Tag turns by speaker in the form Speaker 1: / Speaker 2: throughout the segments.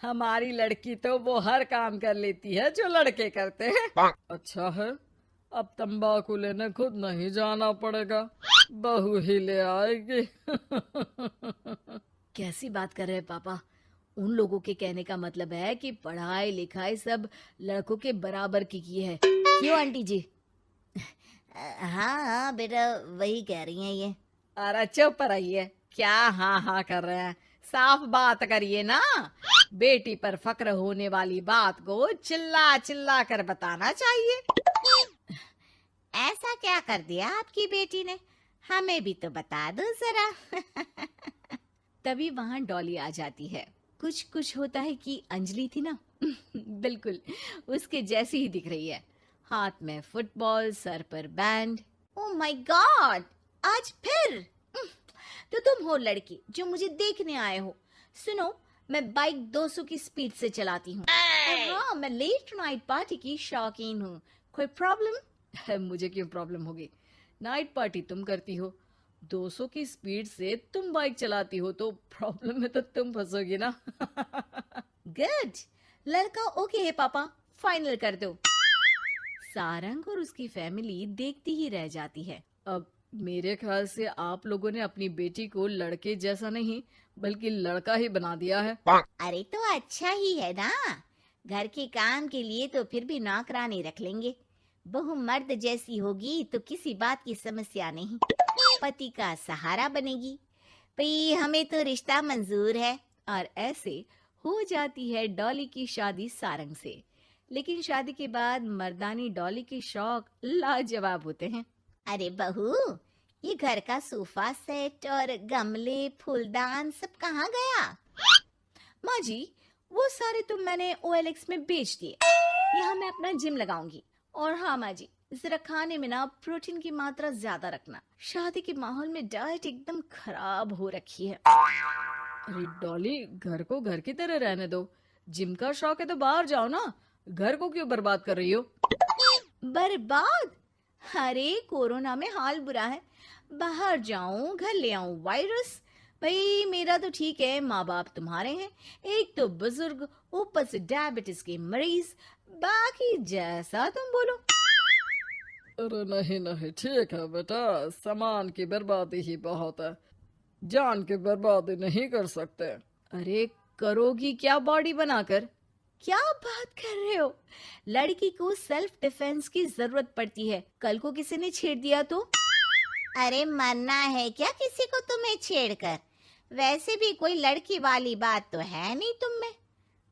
Speaker 1: हमारी लड़की तो वो हर काम कर लेती है जो लड़के करते हैं। अच्छा है, अब तंबाकू लेने खुद नहीं जाना पड़ेगा, बहू ही ले आएगी।
Speaker 2: कैसी बात कर रहे हैं पापा? उन लोगों के कहने का मतलब है कि पढ़ाई लिखाई सब लड़कों के बराबर की है। क्यों आंटी जी?
Speaker 3: हाँ हाँ बेटा, वही कह रही हैं ये।
Speaker 1: अरे चुप रहिए, क्या हाँ हाँ कर रहे हैं, साफ बात करिए ना। बेटी पर फक्र होने वाली बात को चिल्ला चिल्ला कर बताना चाहिए।
Speaker 3: ऐसा क्या कर दिया आपकी बेटी ने? हमें भी तो बता दो जरा।
Speaker 2: तभी वहां डॉली आ जाती है। कुछ कुछ होता है कि अंजलि थी ना, बिल्कुल उसके जैसी ही दिख रही है। हाथ में फुटबॉल, सर पर बैंड।
Speaker 3: ओ माय गॉड, आज फिर? तो तुम हो लड़की जो मुझे देखने आए हो। सुनो, मैं बाइक 200 की स्पीड से चलाती हूँ। और हाँ, मैं लेट नाइट पार्टी की शौकीन हूँ। कोई प्रॉब्लम?
Speaker 2: मुझे क्यों प्रॉब्लम होगी? नाइट पार्टी तुम करती हो, 200 की स्पीड से तुम बाइक चलाती हो, तो प्रॉब्लम में तो तुम फंसोगी ना।
Speaker 3: गुड, लड़का ओके है पापा, फाइनल कर दो।
Speaker 2: सारंग और उसकी फैमिली देखती ही रह जाती है। अब मेरे ख्याल से आप लोगों ने अपनी बेटी को लड़के जैसा नहीं बल्कि लड़का ही बना दिया है।
Speaker 3: अरे तो अच्छा ही है ना, घर के काम के लिए तो फिर भी नौकरानी रख लेंगे। बहू मर्द जैसी होगी तो किसी बात की समस्या नहीं, पति का सहारा बनेगी। भाई हमें तो रिश्ता मंजूर है।
Speaker 2: और ऐसे हो जाती है डॉली की शादी सारंग से। लेकिन शादी के बाद मर्दानी डॉली के शौक लाजवाब होते हैं।
Speaker 3: अरे बहू, ये घर का सोफा सेट और गमले फूलदान सब कहाँ गया?
Speaker 2: माँ जी, वो सारे तो मैंने OLX में बेच दिए। यहाँ मैं अपना जिम लगाऊंगी। और हाँ माँ जी, जरा खाने में ना प्रोटीन की मात्रा ज्यादा रखना। शादी के माहौल में डाइट एकदम खराब हो रखी है। अरे डॉली, घर को घर की तरह रहने दो। जिम का शौक है तो बाहर जाओ ना, घर को क्यों बर्बाद कर रही हो?
Speaker 3: बर्बाद? अरे कोरोना में हाल बुरा है, बाहर जाऊं घर ले आऊं वायरस। भाई मेरा तो ठीक है, माँ बाप तुम्हारे हैं, एक तो बुजुर्ग, ऊपर से डायबिटीज के मरीज। बाकी जैसा तुम बोलो।
Speaker 1: अरे नहीं नहीं, ठीक है बेटा, सामान की बर्बादी ही बहुत है, जान की बर्बादी नहीं कर सकते।
Speaker 2: अरे करोगी क्या बॉडी बनाकर?
Speaker 3: क्या बात कर रहे हो?
Speaker 2: लड़की को सेल्फ डिफेंस की जरूरत पड़ती है, कल को किसी ने छेड़ दिया तो?
Speaker 3: अरे मरना है क्या किसी को तुम्हें छेड़कर? वैसे भी कोई लड़की वाली बात तो है नहीं तुम में।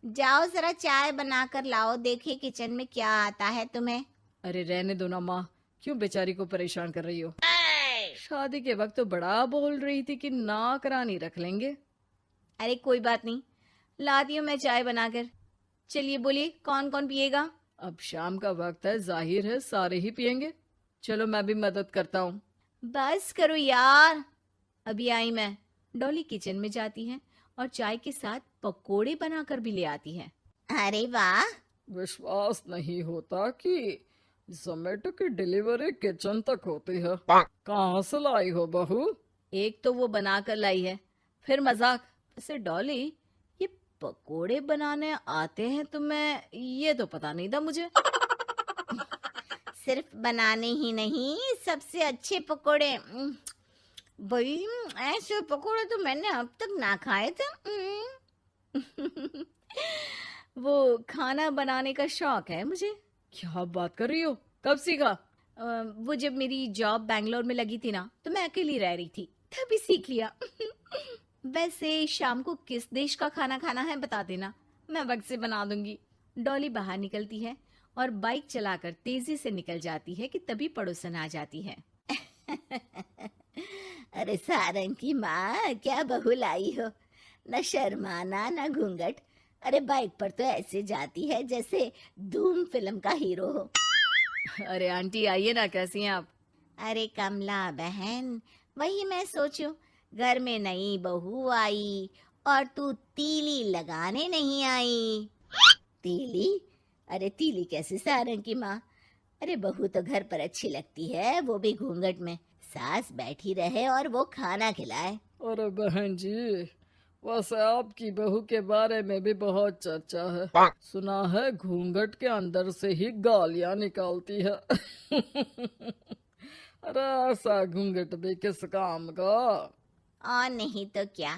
Speaker 3: जाओ जरा चाय बनाकर लाओ, देखे किचन में क्या आता है तुम्हें।
Speaker 2: अरे रहने दो ना माँ, क्यों बेचारी को परेशान कर रही हो? शादी के वक्त तो बड़ा बोल रही थी कि नौकरानी रख लेंगे।
Speaker 3: अरे कोई बात नहीं, लाती हूँ मैं चाय बनाकर। चलिए बोलिए, कौन कौन पिएगा?
Speaker 2: अब शाम का वक्त है, जाहिर है सारे ही पियेंगे। चलो मैं भी मदद करता हूँ।
Speaker 3: बस करो यार।
Speaker 2: अभी आई मैं। डॉली किचन में जाती है और चाय के साथ पकोड़े बनाकर भी ले आती है।
Speaker 3: अरे वाह,
Speaker 1: विश्वास नहीं होता कि जोमेटो की डिलीवरी किचन तक होती है। कहाँ से लाई हो बहू?
Speaker 2: एक तो वो बनाकर लाई है, फिर मजाक। वैसे डॉली, ये पकोड़े बनाने आते हैं तुम्हें? ये तो पता नहीं था मुझे।
Speaker 3: सिर्फ बनाने ही नहीं, सबसे अच्छे पकोड़े। भाई ऐसे पकोड़े तो मैंने अब तक ना खाए थे।
Speaker 2: वो खाना बनाने का शौक है मुझे।
Speaker 1: क्या बात कर रही हो, कब सीखा?
Speaker 2: वो जब मेरी जॉब बैंगलोर में लगी थी ना, तो मैं अकेली रह रही थी, तभी सीख लिया। वैसे शाम को किस देश का खाना खाना है बता देना, मैं वक्त से बना दूंगी। डॉली बाहर निकलती है और बाइक चलाकर तेजी से निकल जाती है कि तभी पड़ोसन आ जाती है।
Speaker 3: अरे सारंग की माँ, क्या बहू लाई हो, न शर्माना न घूंघट। अरे बाइक पर तो ऐसे जाती है जैसे धूम फिल्म का हीरो हो।
Speaker 2: अरे आंटी आइए ना, कैसी हैं आप?
Speaker 3: अरे कमला बहन, वही मैं सोचूं, घर में नई बहू आई और तू तीली लगाने नहीं आई। तीली? अरे तीली कैसे सारंग की माँ? अरे बहू तो घर पर अच्छी लगती है, वो भी घूंघट में। सास बैठी रहे और वो खाना खिलाए।
Speaker 1: अरे बहन जी, वैसे आपकी बहू के बारे में भी बहुत चर्चा है। सुना है घूंघट के अंदर से ही गालियां निकालती है। अरे ऐसा घूंघट भी किस काम का।
Speaker 3: और नहीं तो क्या,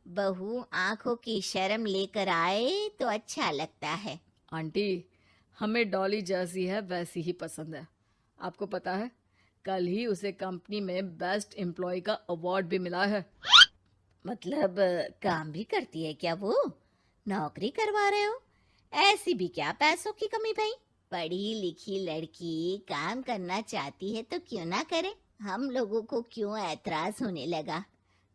Speaker 3: बहू आंखों की शर्म लेकर आए तो अच्छा लगता है।
Speaker 1: आंटी, हमें डॉली जैसी है वैसी ही पसंद है। आपको पता है कल ही उसे कंपनी में बेस्ट एम्प्लॉय का अवार्ड भी मिला है।
Speaker 3: मतलब काम भी करती है क्या वो? नौकरी करवा रहे हो? ऐसी भी क्या पैसों की कमी भाई? पढ़ी लिखी लड़की काम करना चाहती है तो क्यों ना करे, हम लोगों को क्यों ऐतराज होने लगा?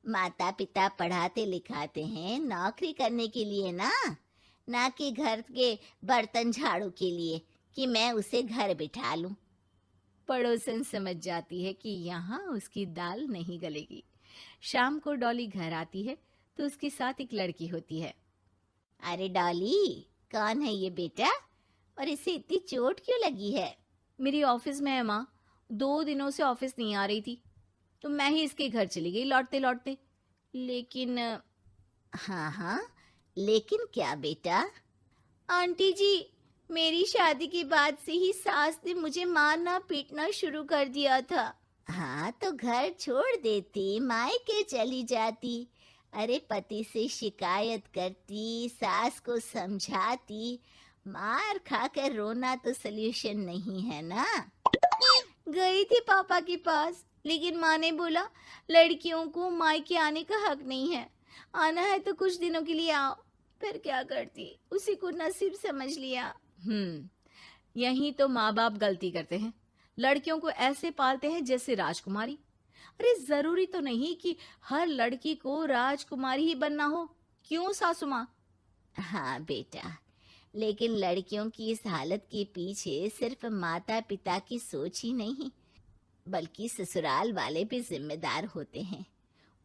Speaker 3: माता पिता पढ़ाते लिखाते हैं नौकरी करने के लिए ना कि घर के बर्तन झाड़ू के लिए कि मैं उसे घर बिठा लूं।
Speaker 2: पड़ोसन समझ जाती है कि यहाँ उसकी दाल नहीं गलेगी। शाम को डॉली घर आती है तो उसके साथ एक लड़की होती है।
Speaker 3: अरे डॉली, कौन है ये बेटा और इसे इतनी चोट क्यों लगी है?
Speaker 2: मेरी ऑफिस में है माँ, 2 दिनों से ऑफिस नहीं आ रही थी तो मैं ही इसके घर चली गई लौटते लौटते। लेकिन
Speaker 3: हाँ, लेकिन क्या बेटा?
Speaker 2: आंटी जी, मेरी शादी के बाद से ही सास ने मुझे मारना पीटना शुरू कर दिया था।
Speaker 3: हाँ तो घर छोड़ देती, मायके चली जाती। अरे पति से शिकायत करती, सास को समझाती। मार खाकर रोना तो सल्यूशन नहीं है ना।
Speaker 2: गई थी पापा के पास, लेकिन माँ ने बोला लड़कियों को मायके आने का हक नहीं है, आना है तो कुछ दिनों के लिए आओ। फिर क्या करती, उसी को नसीब समझ लिया। यही तो माँ बाप गलती करते हैं, लड़कियों को ऐसे पालते हैं जैसे राजकुमारी। अरे जरूरी तो नहीं कि हर लड़की को राजकुमारी ही बनना हो, क्यों सासू माँ?
Speaker 3: हाँ बेटा, लेकिन लड़कियों की इस हालत के पीछे सिर्फ माता पिता की सोच ही नहीं, बल्कि ससुराल वाले भी जिम्मेदार होते हैं।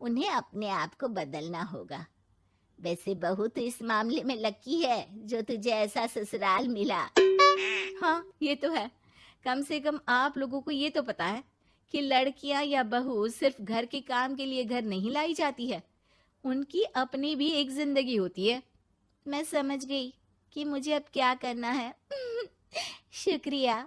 Speaker 3: उन्हें अपने आप को बदलना होगा। वैसे बहू तो इस मामले में लकी है जो तुझे ऐसा ससुराल मिला।
Speaker 2: हाँ ये तो है, कम से कम आप लोगों को ये तो पता है कि लड़कियां या बहू सिर्फ घर के काम के लिए घर नहीं लाई जाती है, उनकी अपनी भी एक जिंदगी होती है।
Speaker 3: मैं समझ गई कि मुझे अब क्या करना है। शुक्रिया,